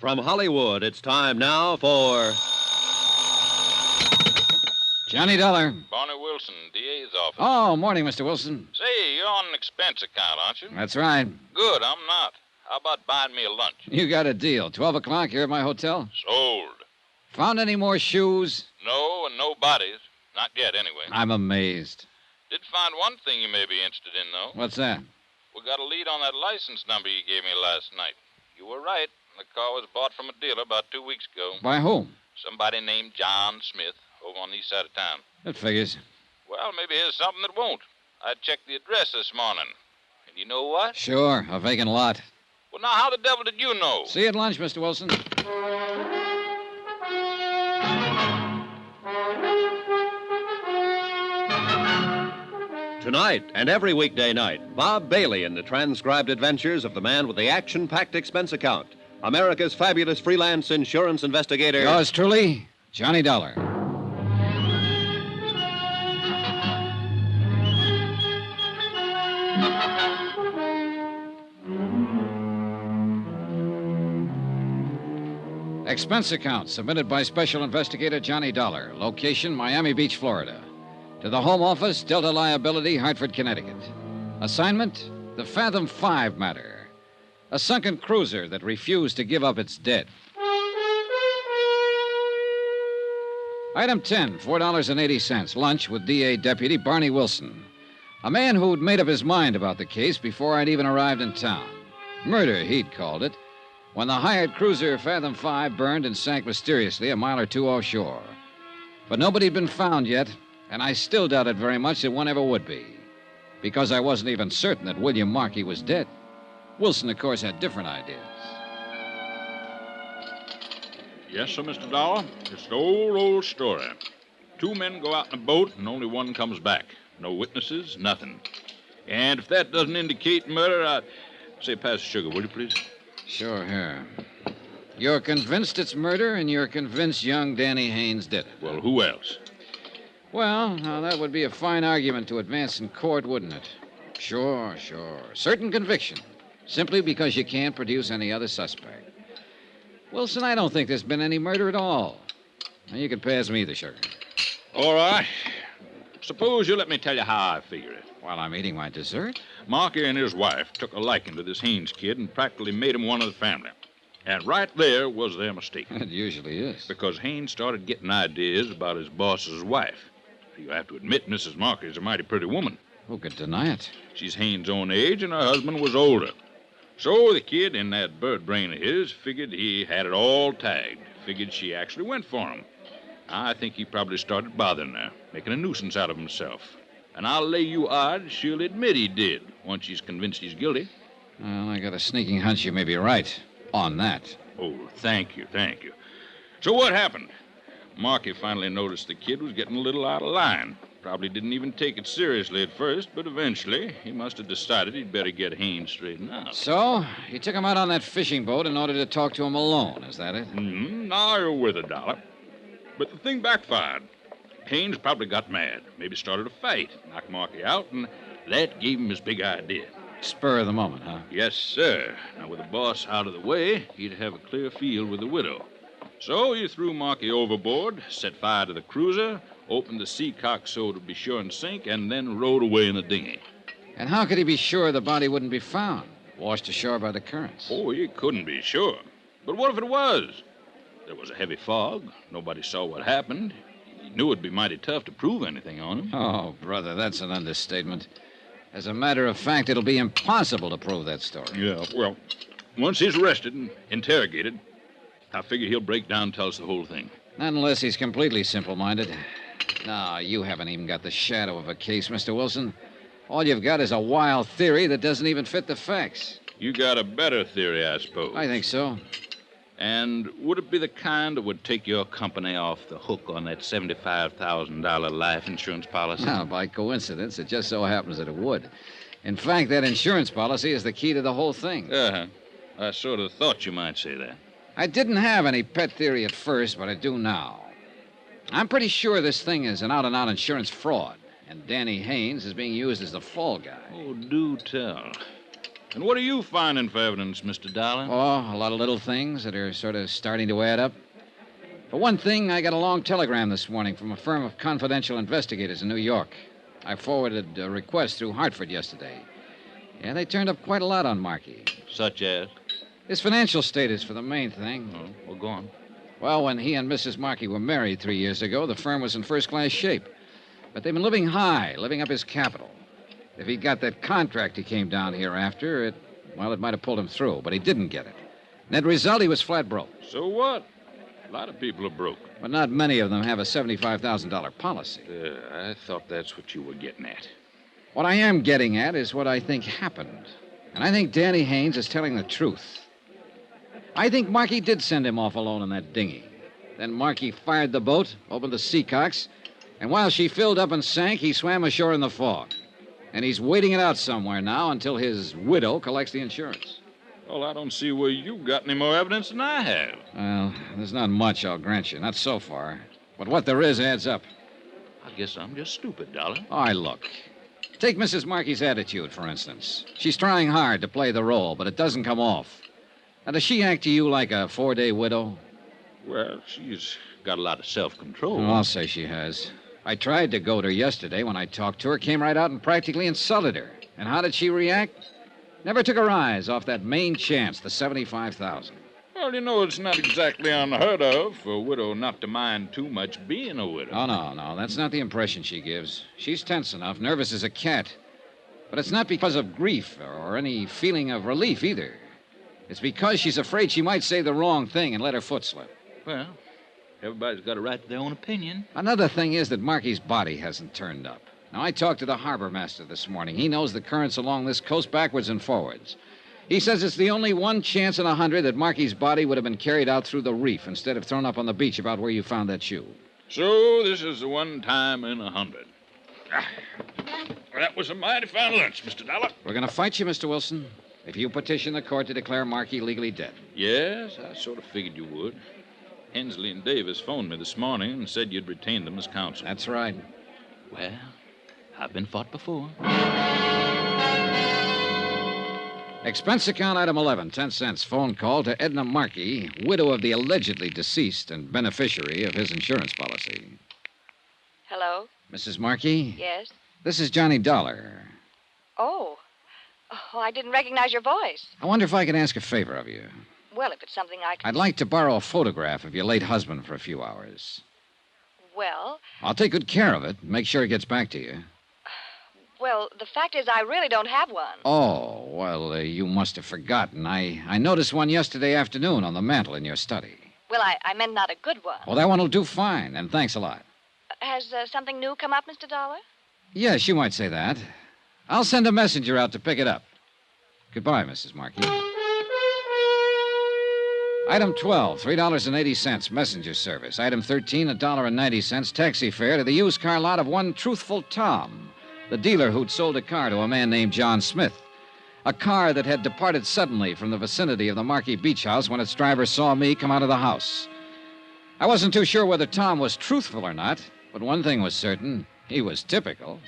From Hollywood, it's time now for... Johnny Dollar. Barney Wilson, DA's office. Oh, morning, Mr. Wilson. Say, you're on an expense account, aren't you? That's right. Good, I'm not. How about buying me a lunch? You got a deal. 12 o'clock here at my hotel. Sold. Found any more shoes? No, and no bodies. Not yet, anyway. I'm amazed. Did find one thing you may be interested in, though. What's that? We got a lead on that license number you gave me last night. You were right. The car was bought from a dealer about 2 weeks ago. By whom? Somebody named John Smith over on the east side of town. That figures. Well, maybe here's something that won't. I checked the address this morning. And you know what? Sure, a vacant lot. Well, now, how the devil did you know? See you at lunch, Mr. Wilson. Tonight and every weekday night, Bob Bailey in the transcribed adventures of the man with the action-packed expense account, America's fabulous freelance insurance investigator. Yours truly, Johnny Dollar. Expense account submitted by Special Investigator Johnny Dollar. Location, Miami Beach, Florida. To the Home Office, Delta Liability, Hartford, Connecticut. Assignment, the Fathom-Five matter. A sunken cruiser that refused to give up its dead. Item 10, $4.80. Lunch with DA Deputy Barney Wilson. A man who'd made up his mind about the case before I'd even arrived in town. Murder, he'd called it, when the hired cruiser Fathom-Five burned and sank mysteriously a mile or two offshore. But nobody'd been found yet, and I still doubted very much that one ever would be, because I wasn't even certain that William Markey was dead. Wilson, of course, had different ideas. Yes, sir, Mr. Dollar. It's the old story. 2 men go out in a boat, and only one comes back. No witnesses, nothing. And if that doesn't indicate murder, I'd say pass the sugar, will you, please? Sure, here. You're convinced it's murder, and you're convinced young Danny Haynes did it. Well, who else? Well, now that would be a fine argument to advance in court, wouldn't it? Sure. Certain conviction, simply because you can't produce any other suspect. Wilson, I don't think there's been any murder at all. Now, you can pass me the sugar. All right. Suppose you let me tell you how I figure it. While I'm eating my dessert? Markey and his wife took a liking to this Haynes kid and practically made him one of the family. And right there was their mistake. It usually is. Because Haynes started getting ideas about his boss's wife. You have to admit Mrs. Markey's a mighty pretty woman. Who could deny it? She's Haynes' own age, and her husband was older. So the kid in that bird brain of his figured he had it all tagged. Figured she actually went for him. I think he probably started bothering her, making a nuisance out of himself. And I'll lay you odds she'll admit he did, once she's convinced he's guilty. Well, I got a sneaking hunch you may be right on that. Oh, thank you. So what happened? Markey finally noticed the kid was getting a little out of line. Probably didn't even take it seriously at first, but eventually he must have decided he'd better get Haynes straightened out. So, he took him out on that fishing boat in order to talk to him alone, is that it? Mm-hmm. Now you're with a dollar. But the thing backfired. Haynes probably got mad, maybe started a fight, knocked Markey out, and that gave him his big idea. Spur of the moment, huh? Yes, sir. Now, with the boss out of the way, he'd have a clear field with the widow. So he threw Markey overboard, set fire to the cruiser, opened the seacock so it would be sure and sink, and then rowed away in the dinghy. And how could he be sure the body wouldn't be found, washed ashore by the currents? Oh, he couldn't be sure. But what if it was? There was a heavy fog. Nobody saw what happened. He knew it'd be mighty tough to prove anything on him. Oh, brother, that's an understatement. As a matter of fact, it'll be impossible to prove that story. Yeah, well, once he's arrested and interrogated, I figure he'll break down and tell us the whole thing. Not unless he's completely simple-minded. No, you haven't even got the shadow of a case, Mr. Wilson. All you've got is a wild theory that doesn't even fit the facts. You got a better theory, I suppose. I think so. And would it be the kind that would take your company off the hook on that $75,000 life insurance policy? Now, by coincidence, it just so happens that it would. In fact, that insurance policy is the key to the whole thing. Uh-huh. I sort of thought you might say that. I didn't have any pet theory at first, but I do now. I'm pretty sure this thing is an out-and-out insurance fraud, and Danny Haynes is being used as the fall guy. Oh, do tell. And what are you finding for evidence, Mr. Dollar? Oh, a lot of little things that are sort of starting to add up. For one thing, I got a long telegram this morning from a firm of confidential investigators in New York. I forwarded a request through Hartford yesterday. Yeah, they turned up quite a lot on Markey. Such as? His financial status for the main thing. Oh, well, go on. Well, when he and Mrs. Markey were married 3 years ago, the firm was in first-class shape. But they've been living high, living up his capital. If he'd got that contract he came down here after, it might have pulled him through, but he didn't get it. Net result, he was flat broke. So what? A lot of people are broke. But not many of them have a $75,000 policy. I thought that's what you were getting at. What I am getting at is what I think happened. And I think Danny Haynes is telling the truth. I think Markey did send him off alone in that dinghy. Then Markey fired the boat, opened the seacocks, and while she filled up and sank, he swam ashore in the fog. And he's waiting it out somewhere now until his widow collects the insurance. Well, I don't see where you got any more evidence than I have. Well, there's not much, I'll grant you. Not so far. But what there is adds up. I guess I'm just stupid, Dollar. All right, look. Take Mrs. Markey's attitude, for instance. She's trying hard to play the role, but it doesn't come off. Now, does she act to you like a 4-day widow? Well, she's got a lot of self-control. Oh, I'll say she has. I tried to goad her yesterday when I talked to her, came right out and practically insulted her. And how did she react? Never took her eyes off that main chance, the $75,000. Well, you know, it's not exactly unheard of for a widow not to mind too much being a widow. Oh, no, that's not the impression she gives. She's tense enough, nervous as a cat. But it's not because of grief or any feeling of relief either. It's because she's afraid she might say the wrong thing and let her foot slip. Well, everybody's got a right to their own opinion. Another thing is that Markey's body hasn't turned up. Now, I talked to the harbor master this morning. He knows the currents along this coast backwards and forwards. He says it's the only one chance in 100 that Markey's body would have been carried out through the reef instead of thrown up on the beach about where you found that shoe. So this is the one time in 100. That was a mighty fine lunch, Mr. Dollar. We're going to fight you, Mr. Wilson, if you petition the court to declare Markey legally dead. Yes, I sort of figured you would. Hensley and Davis phoned me this morning and said you'd retained them as counsel. That's right. Well, I've been fought before. Expense account item 11, 10 cents. Phone call to Edna Markey, widow of the allegedly deceased and beneficiary of his insurance policy. Hello? Mrs. Markey? Yes? This is Johnny Dollar. Oh, I didn't recognize your voice. I wonder if I could ask a favor of you. Well, if it's something I can... I'd like to borrow a photograph of your late husband for a few hours. Well... I'll take good care of it. Make sure it gets back to you. Well, the fact is I really don't have one. Oh, well, you must have forgotten. I noticed one yesterday afternoon on the mantel in your study. Well, I meant not a good one. Well, that one will do fine, and thanks a lot. Has something new come up, Mr. Dollar? Yes, you might say that. I'll send a messenger out to pick it up. Goodbye, Mrs. Markey. Item 12, $3.80, messenger service. Item 13, $1.90, taxi fare to the used car lot of one Truthful Tom, the dealer who'd sold a car to a man named John Smith. A car that had departed suddenly from the vicinity of the Markey Beach House when its driver saw me come out of the house. I wasn't too sure whether Tom was truthful or not, but one thing was certain. He was typical.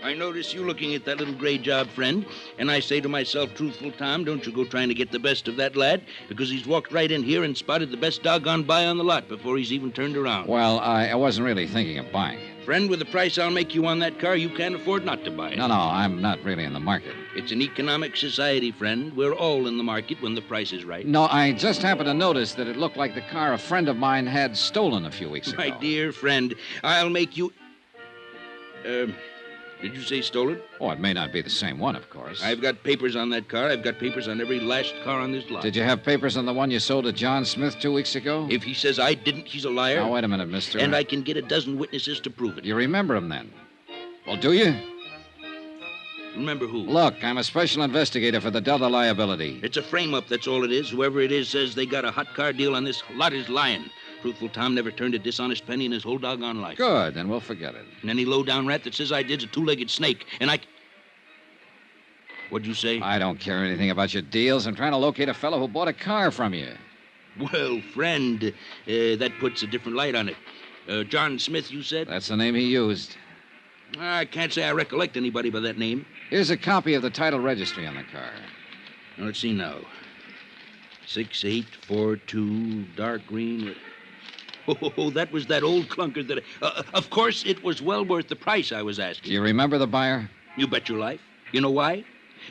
I notice you looking at that little gray job, friend, and I say to myself, Truthful Tom, don't you go trying to get the best of that lad, because he's walked right in here and spotted the best doggone buy on the lot before he's even turned around. Well, I wasn't really thinking of buying it. Friend, with the price I'll make you on that car, you can't afford not to buy it. No, I'm not really in the market. It's an economic society, friend. We're all in the market when the price is right. No, I just happened to notice that it looked like the car a friend of mine had stolen a few weeks ago. My dear friend, I'll make you... Did you say stolen? Oh, it may not be the same one, of course. I've got papers on that car. I've got papers on every last car on this lot. Did you have papers on the one you sold to John Smith 2 weeks ago? If he says I didn't, he's a liar. Now, wait a minute, mister. And I can get a dozen witnesses to prove it. You remember him, then? Well, do you? Remember who? Look, I'm a special investigator for the Delta Liability. It's a frame-up, that's all it is. Whoever it is says they got a hot car deal on this lot is lying. Truthful Tom never turned a dishonest penny in his whole doggone life. Good, then we'll forget it. And any low-down rat that says I did's a two-legged snake, and I... What'd you say? I don't care anything about your deals. I'm trying to locate a fellow who bought a car from you. Well, friend, that puts a different light on it. John Smith, you said? That's the name he used. I can't say I recollect anybody by that name. Here's a copy of the title registry on the car. Now, let's see now. 6842, dark green. Oh, that was that old clunker that... of course, it was well worth the price I was asking. Do you remember the buyer? You bet your life. You know why?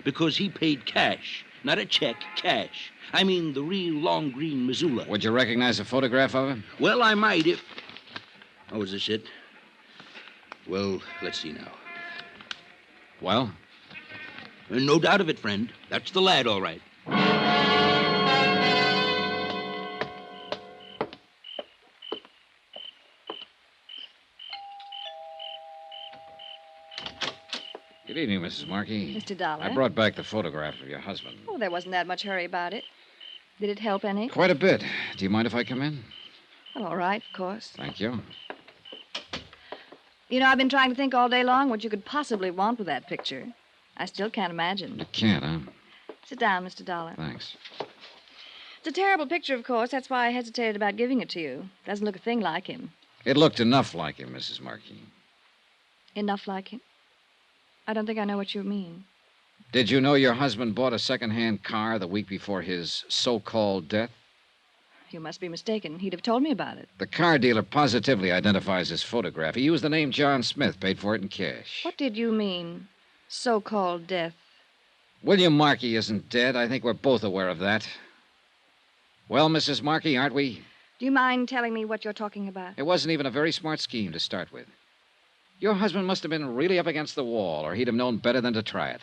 Because he paid cash. Not a check, cash. I mean the real long green Missoula. Would you recognize a photograph of him? Well, I might if... Oh, is this it? Well, let's see now. Well? No doubt of it, friend. That's the lad, all right. Good evening, Mrs. Markey. Mr. Dollar. I brought back the photograph of your husband. Oh, there wasn't that much hurry about it. Did it help any? Quite a bit. Do you mind if I come in? Well, all right, of course. Thank you. You know, I've been trying to think all day long what you could possibly want with that picture. I still can't imagine. You can't, huh? Sit down, Mr. Dollar. Thanks. It's a terrible picture, of course. That's why I hesitated about giving it to you. Doesn't look a thing like him. It looked enough like him, Mrs. Markey. Enough like him? I don't think I know what you mean. Did you know your husband bought a second-hand car the week before his so-called death? You must be mistaken. He'd have told me about it. The car dealer positively identifies his photograph. He used the name John Smith, paid for it in cash. What did you mean, so-called death? William Markey isn't dead. I think we're both aware of that. Well, Mrs. Markey, aren't we? Do you mind telling me what you're talking about? It wasn't even a very smart scheme to start with. Your husband must have been really up against the wall, or he'd have known better than to try it.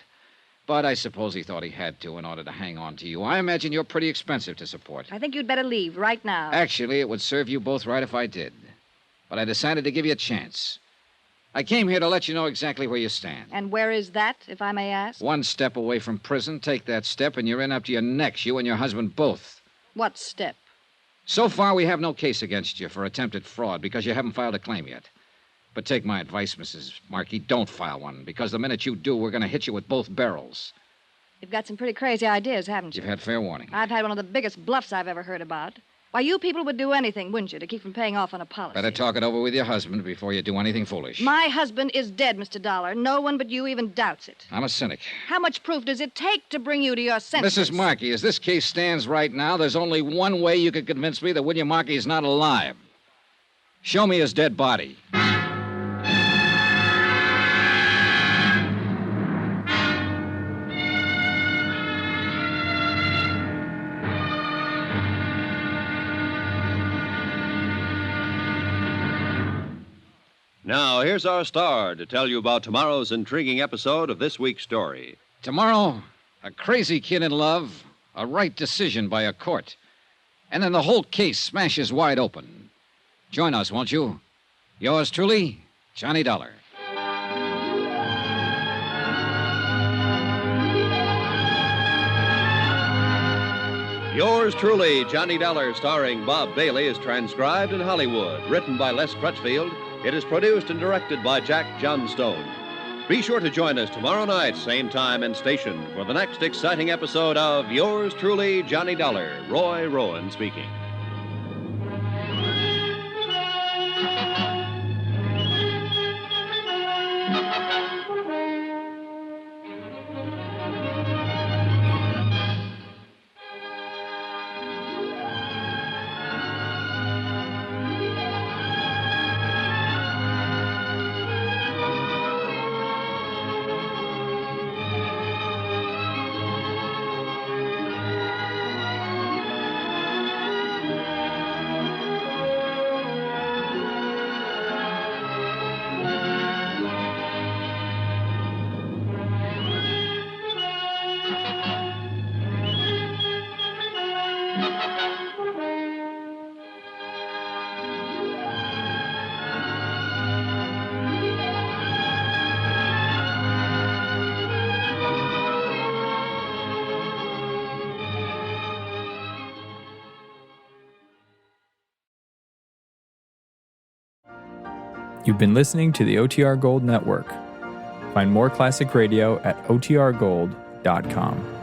But I suppose he thought he had to in order to hang on to you. I imagine you're pretty expensive to support. I think you'd better leave right now. Actually, it would serve you both right if I did. But I decided to give you a chance. I came here to let you know exactly where you stand. And where is that, if I may ask? One step away from prison. Take that step, and you're in up to your necks, you and your husband both. What step? So far, we have no case against you for attempted fraud because you haven't filed a claim yet. But take my advice, Mrs. Markey, don't file one, because the minute you do, we're going to hit you with both barrels. You've got some pretty crazy ideas, haven't you? You've had fair warning. I've had one of the biggest bluffs I've ever heard about. Why, you people would do anything, wouldn't you, to keep from paying off on a policy? Better talk it over with your husband before you do anything foolish. My husband is dead, Mr. Dollar. No one but you even doubts it. I'm a cynic. How much proof does it take to bring you to your senses? Mrs. Markey, as this case stands right now, there's only one way you can convince me that William Markey is not alive. Show me his dead body. Now, here's our star to tell you about tomorrow's intriguing episode of this week's story. Tomorrow, a crazy kid in love, a right decision by a court, and then the whole case smashes wide open. Join us, won't you? Yours truly, Johnny Dollar. Yours truly, Johnny Dollar, starring Bob Bailey, is transcribed in Hollywood. Written by Les Crutchfield. It is produced and directed by Jack Johnstone. Be sure to join us tomorrow night, same time and station, for the next exciting episode of Yours truly, Johnny Dollar. Roy Rowan speaking. You've been listening to the OTR Gold Network. Find more classic radio at otrgold.com.